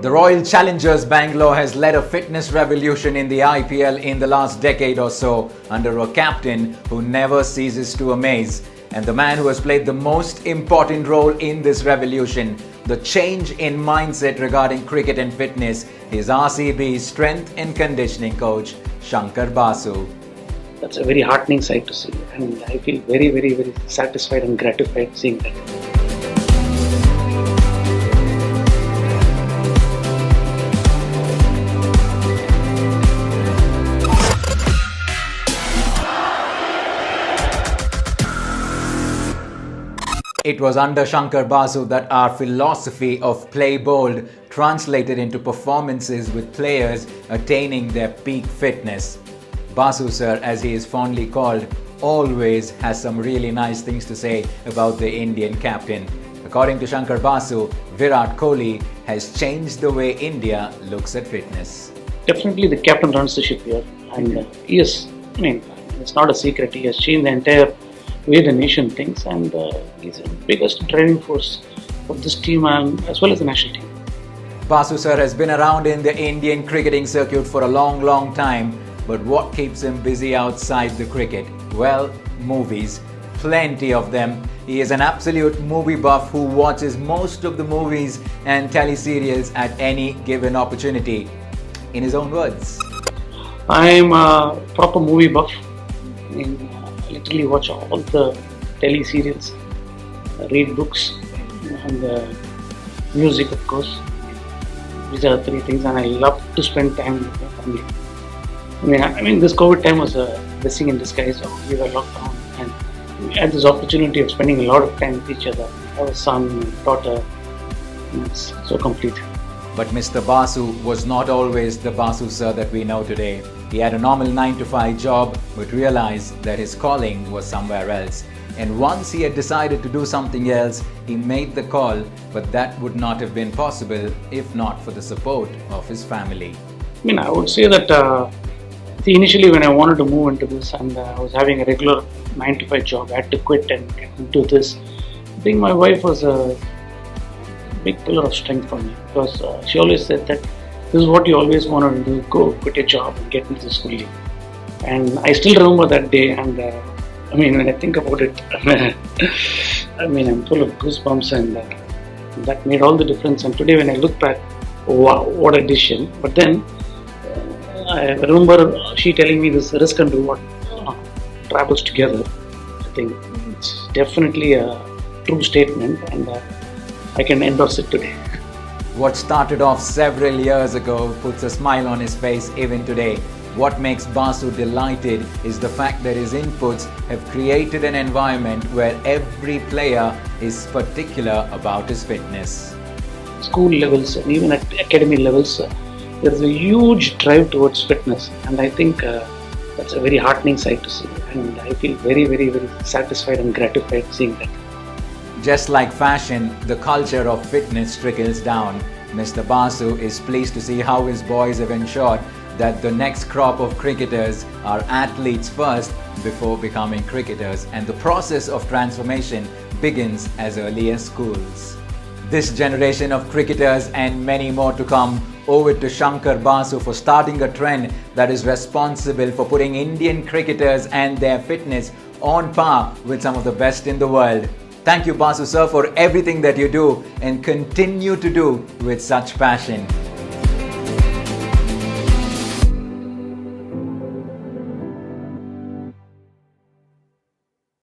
The Royal Challengers Bangalore has led a fitness revolution in the IPL in the last decade or so under a captain who never ceases to amaze. And the man who has played the most important role in this revolution, the change in mindset regarding cricket and fitness, is RCB's strength and conditioning coach, Shankar Basu. That's a very heartening sight to see, and I feel very satisfied and gratified seeing that. It was under Shankar Basu that our philosophy of play bold translated into performances with players attaining their peak fitness. Basu sir, as he is fondly called, always has some really nice things to say about the Indian captain. According to Shankar Basu, Virat Kohli has changed the way India looks at fitness. Definitely the captain runs the ship here, and it's not a secret, he has changed the entire way the nation thinks, and he's the biggest driving force of this team and as well as the national team. Basu sir has been around in the Indian cricketing circuit for a long time, but what keeps him busy outside the cricket? Well, movies. Plenty of them. He is an absolute movie buff who watches most of the movies and teleserials at any given opportunity. In his own words, I'm a proper movie buff. I literally watch all the teleserials, read books, and music, of course. These are the three things, and I love to spend time with my family. I mean, this COVID time was a blessing in disguise. We were locked down, and we had this opportunity of spending a lot of time with each other. I have a son and daughter, and it's so complete. but Mr. Basu was not always the Basu sir that we know today. He had a normal 9-to-5 job but realized that his calling was somewhere else. And once he had decided to do something else, he made the call, but that would not have been possible if not for the support of his family. I would say that initially when I wanted to move into this and I was having a regular 9-to-5 job, I had to quit and get into this. I think my wife was a big pillar of strength for me, because she always said that this is what you always wanted to do, go quit your job and get into this fully. And I still remember that day, and when I think about it, I'm full of goosebumps, and that made all the difference. And today when I look back, wow, what a decision. But then I remember she telling me this risk and reward travels together. I think it's definitely a true statement, and I can endorse it today. What started off several years ago puts a smile on his face even today. What makes Basu delighted is the fact that his inputs have created an environment where every player is particular about his fitness. School levels and even at academy levels, there's a huge drive towards fitness, and I think that's a very heartening sight to see, and I feel very satisfied and gratified seeing that. Just like fashion, the culture of fitness trickles down. Mr. Basu is pleased to see how his boys have ensured that the next crop of cricketers are athletes first before becoming cricketers, and the process of transformation begins as early as schools. This generation of cricketers and many more to come owe it to Shankar Basu for starting a trend that is responsible for putting Indian cricketers and their fitness on par with some of the best in the world. Thank you, Basu sir, for everything that you do and continue to do with such passion.